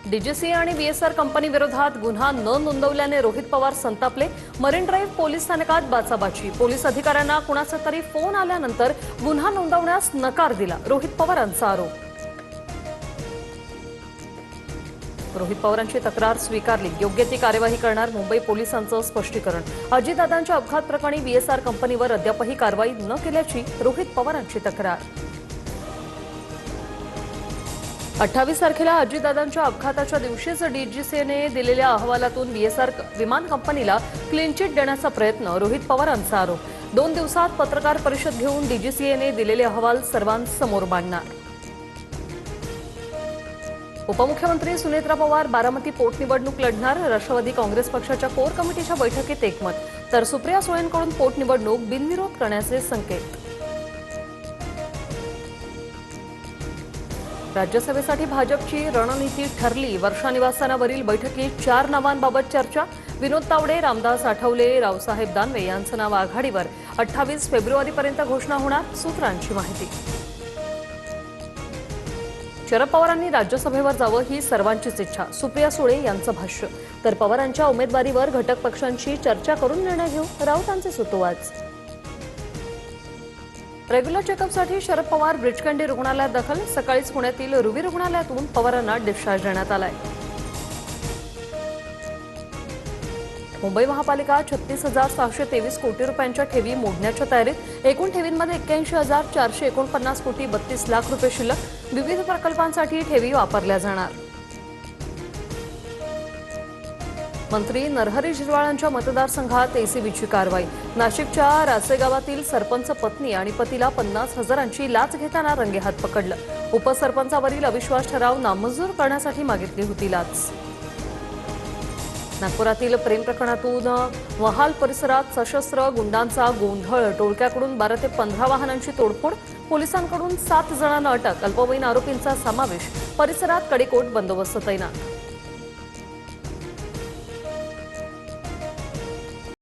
DGCA आणि BSR company विरोधात गुन्हा न नोंदवल्याने रोहित पवार संतापले। मरीन ड्राईव्ह पोलीस स्थानकात बाचाबाची। पोलीस अधिकाऱ्यांना कुणाचा तरी फोन आल्यानंतर गुन्हा नोंदवण्यास नकार दिला, रोहित पवारांचा आरोप। रोहित पवारांची तक्रार स्वीकारली, योग्य ती कार्यवाही करणार मुंबई पोलिसांचं स्पष्टीकरण। अजितदादांच्या अपघात प्रकरणी बीएसआर कंपनीवर अद्यापही कारवाई न केल्याची रोहित पवारांची तक्रार। 28 तारखेला अजितदादांच्या अपघाताच्या दिवशीच डीजीसीएने दिलेल्या अहवालातून बीएसआर विमान कंपनीला क्लीन चिट देण्याचा प्रयत्न, रोहित पवारांचा आरोप। 2 दिवसात पत्रकार परिषद घेऊन डीजीसीएने दिलेले अहवाल सर्वांसमोर मांडणार। उपमुख्यमंत्री सुनेत्रा पवार बारामती पोटनिवडणूक लढणार। राष्ट्रवादी काँग्रेस पक्षाच्या कोर कमिटीच्या बैठकीत एकमत, तर सुप्रिया सुळेंकडून पोटनिवडणूक बिनविरोध करण्याचे संकेत। राज्यसभेसाठी भाजपची रणनीती ठरली। वर्षा निवासस्थानावरील बैठकीत 4 नावांबाबत चर्चा। विनोद तावडे, रामदास आठवले, रावसाहेब दानवे यांचं नाव आघाडीवर। 28 फेब्रुवारीपर्यंत घोषणा होणार, सूत्रांची माहिती। शरद पवारांनी राज्यसभेवर जावं ही सर्वांचीच इच्छा, सुप्रिया सुळे यांचं भाष्य। तर पवारांच्या उमेदवारीवर घटक पक्षांशी चर्चा करून निर्णय घेऊ, राऊतांचे सुतोवाच। रेग्युलर चेकअपसाठी शरद पवार ब्रिचकंडी रुग्णालयात दाखल। सकाळीच पुण्यातील रुवी रुग्णालयातून पवारांना डिस्चार्ज देण्यात आलाय। मुंबई महापालिका 36,623 कोटी रुपयांच्या ठेवी मोडण्याच्या तयारीत। एकूण ठेवींमध्ये 81,449 कोटी 32 लाख रुपये शिल्लक। विविध प्रकल्पांसाठी ठेवी वापरल्या जाणार। मंत्री नरहरी झिरवाळांच्या मतदारसंघात एसीबीची कारवाई। नाशिकच्या रासे गावातील सरपंच पत्नी आणि पतीला 50,000ची लाच घेताना रंगेहात पकडलं। उपसरपंचावरील अविश्वास ठराव नामंजूर करण्यासाठी मागितली होती लाच। नागपुरातील प्रेम प्रकरणातून वहाल परिसरात सशस्त्र गुंडांचा गोंधळ। टोळक्याकडून 12 ते 15 वाहनांची तोडफोड। पोलिसांकडून 7 जणांना अटक। अल्पवयीन आरोपींचा समावेश। परिसरात कडेकोट बंदोबस्त तैनात।